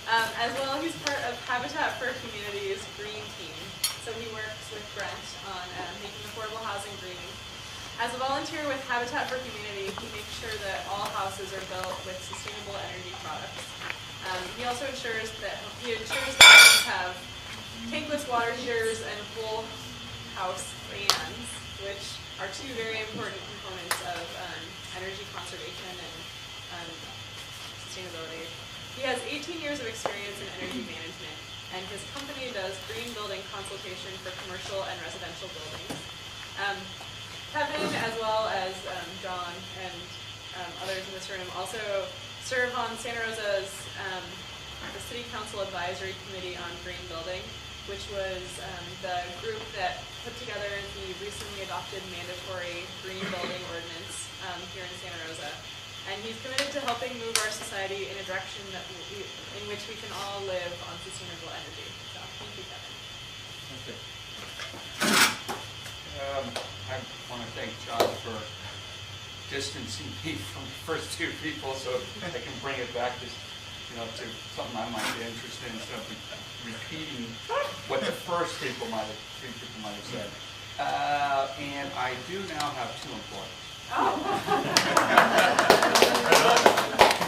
As well, he's part of Habitat for Humanity's Green Team. So he works with Brent on making affordable housing green. As a volunteer with Habitat for Humanity, he makes sure that all houses are built with sustainable energy products. He also ensures that homes have tankless water heaters and whole house fans, which are two very important components of energy conservation and sustainability. He has 18 years of experience in energy management, and his company does green building consultation for commercial and residential buildings. Kevin, as well as John and others in this room, also serve on Santa Rosa's the City Council Advisory Committee on Green Building, which was the group that put together the recently adopted mandatory green building ordinance here in Santa Rosa. And he's committed to helping move our society in a direction that in which we can all live on sustainable energy. So thank you, Kevin. Okay. I want to thank John for distancing me from the first two people so I can bring it back to something I might be interested in, instead of repeating what the first three people might have said. And I do now have two employees. Oh.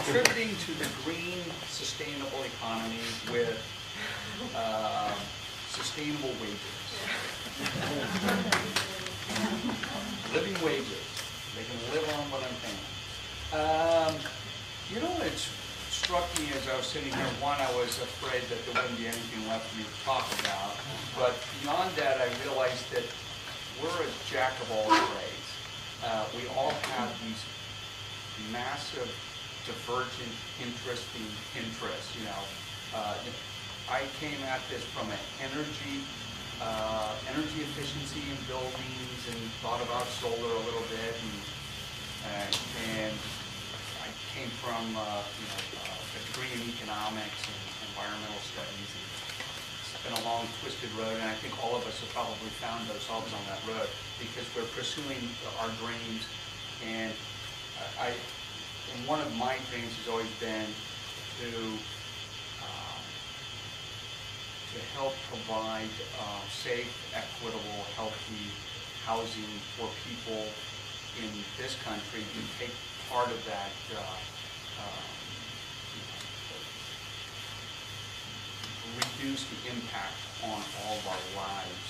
Contributing to the green, sustainable economy with sustainable wages. Living wages. They can live on what I'm paying. It struck me as I was sitting here, one, I was afraid that there wouldn't be anything left for me to talk about. But beyond that, I realized that we're a jack of all trades. We all have these massive, divergent, interesting interests. I came at this from an energy efficiency in buildings, and thought about solar a little bit, and I came from a degree in economics and environmental studies. It's been a long, twisted road, and I think all of us have probably found ourselves on that road because we're pursuing our dreams. And and one of my dreams has always been to help provide safe, equitable, healthy housing for people in this country who take part of that reduce the impact on all of our lives.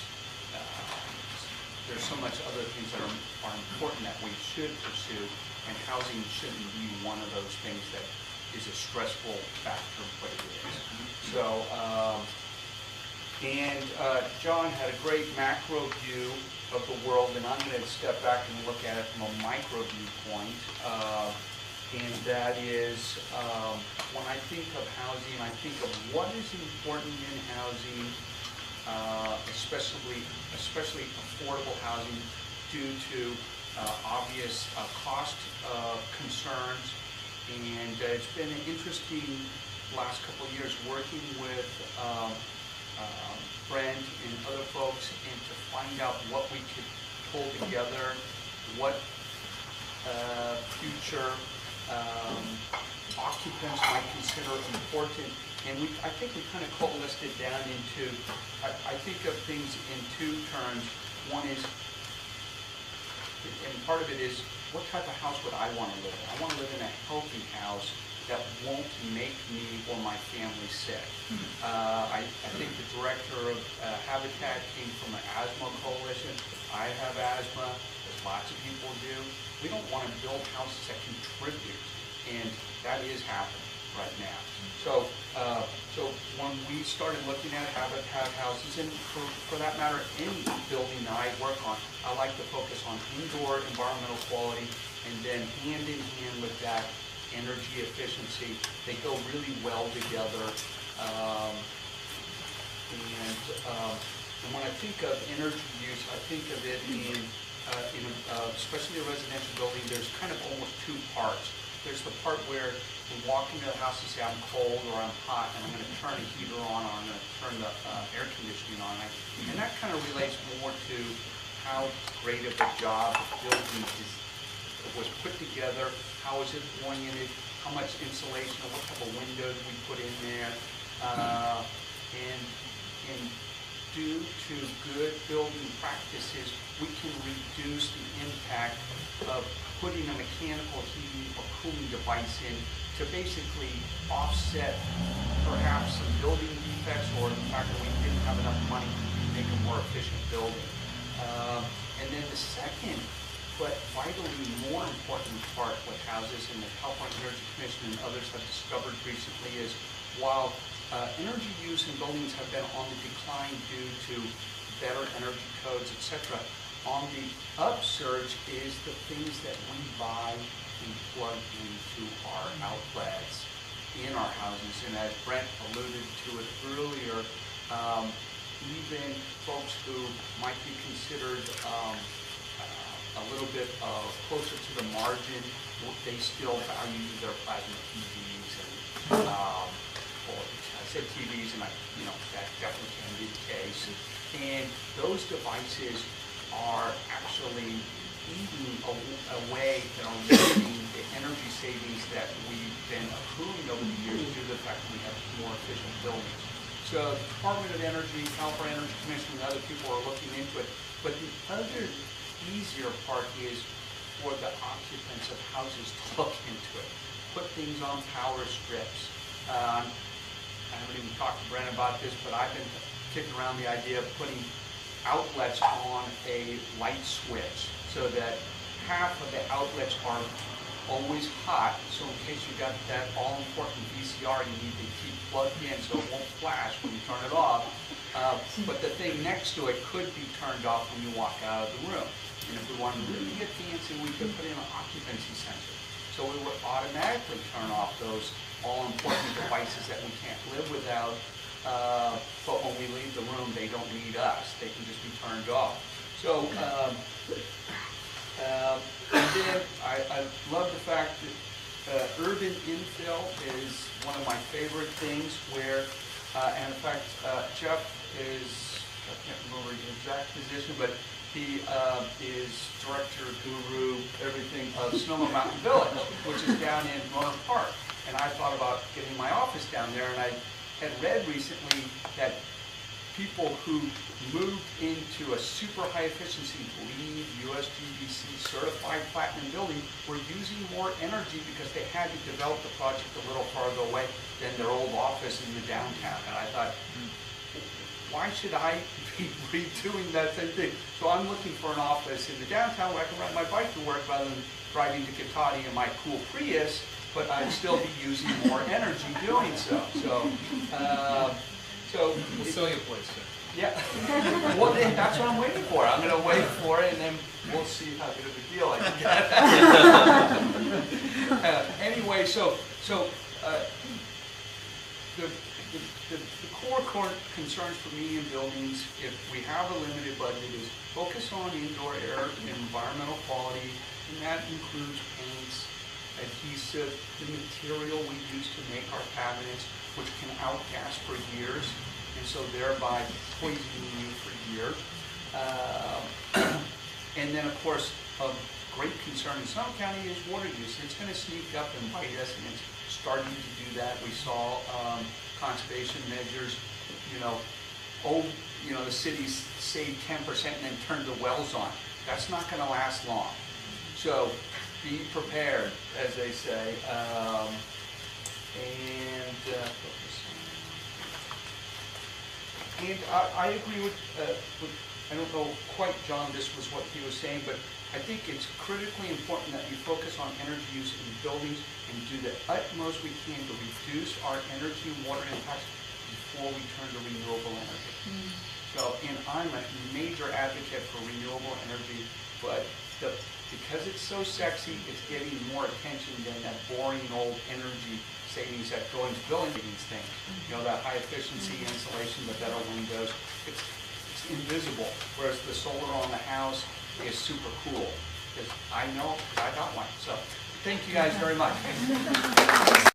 There's so much other things that are important that we should pursue, and housing shouldn't be one of those things that is a stressful factor, but it is. So, John had a great macro view of the world, and I'm going to step back and look at it from a micro viewpoint. And that is, when I think of housing, I think of what is important in housing, especially affordable housing, due to obvious cost concerns. And it's been an interesting last couple of years working with Brent and other folks, and to find out what we could pull together, what future occupants might consider important. And I think we kind of coalesced it down into, I think of things in two terms. One is, and part of it is, what type of house would I want to live in? I want to live in a healthy house that won't make me or my family sick. I think the director of Habitat came from an asthma coalition. I have asthma, as lots of people do. We don't want to build houses that contribute, and that is happening right now. So when we started looking at Habitat houses, and for that matter, any building that I work on, I like to focus on indoor environmental quality, and then hand in hand with that, energy efficiency. They go really well together. And when I think of energy use, I think of it in especially a residential building, there's kind of almost two parts. There's the part where we walk into the house and say, I'm cold or I'm hot, and I'm going to turn the heater on, or I'm going to turn the air conditioning on. And that kind of relates more to how great of a job the building was put together, how is it oriented, how much insulation, or what type of windows we put in there. And due to good building practices, we can reduce the impact of putting a mechanical heating or cooling device in to basically offset perhaps some building defects or the fact that we didn't have enough money to make a more efficient building. And then the second, but vitally more important part with houses, and the California Energy Commission and others have discovered recently, is while energy use in buildings have been on the decline due to better energy codes, etc., on the upsurge is the things that we buy and plug into our outlets in our houses. And as Brent alluded to it earlier, even folks who might be considered a little bit closer to the margin, they still value their plasma TVs and or I said TVs, and that definitely can be the case. And those devices are actually eating away at limiting the energy savings that we've been accruing over the years due to the fact that we have more efficient buildings. So the Department of Energy, California Energy Commission, and other people are looking into it. But the other easier part is for the occupants of houses to look into it. Put things on power strips. I haven't even talked to Brent about this, but I've been kicking around the idea of putting outlets on a light switch so that half of the outlets are always hot. So in case you got that all-important VCR you need to keep plugged in so it won't flash when you turn it off. But the thing next to it could be turned off when you walk out of the room. And if we wanted to really get fancy, we could put in an occupancy sensor. So we would automatically turn off those all-important devices that we can't live without. But when we leave the room, they don't need us. They can just be turned off. So, and then I love the fact that urban infill is one of my favorite things where, and in fact, Jeff is, I can't remember his exact position, but he is director, guru, everything of Sonoma Mountain Village, which is down in Rohnert Park. And I thought about getting my office down there, and I had read recently that people who moved into a super high efficiency LEED USGBC certified platinum building were using more energy because they had to develop the project a little farther away than their old office in the downtown. And I thought, why should I be redoing that same thing? So I'm looking for an office in the downtown where I can ride my bike to work rather than driving to Cotati in my cool Prius, but I'd still be using more energy doing so. So we'll sell you a place, sir. Yeah. Well, then that's what I'm waiting for. I'm going to wait for it, and then we'll see how good of a deal I can get. Anyway, the core concerns for me in buildings, if we have a limited budget, is focus on indoor air and environmental quality, and that includes paints, adhesive, the material we use to make our cabinets, which can outgas for years, and so thereby poisoning you for years. And then, of course, a great concern in Sonoma County is water use. It's going to sneak up and bite us, and it's starting to do that. We saw conservation measures, the cities saved 10% and then turned the wells on. That's not going to last long. So be prepared, as they say. And I agree with, I don't know quite, John, this was what he was saying, but I think it's critically important that we focus on energy use in buildings and do the utmost we can to reduce our energy and water impacts before we turn to renewable energy. So, and I'm a major advocate for renewable energy, but because it's so sexy, it's getting more attention than that boring old energy savings that go into building these things. That high efficiency insulation, the better windows, it's invisible. Whereas the solar on the house is super cool. Because I know, I got one. So thank you guys very much.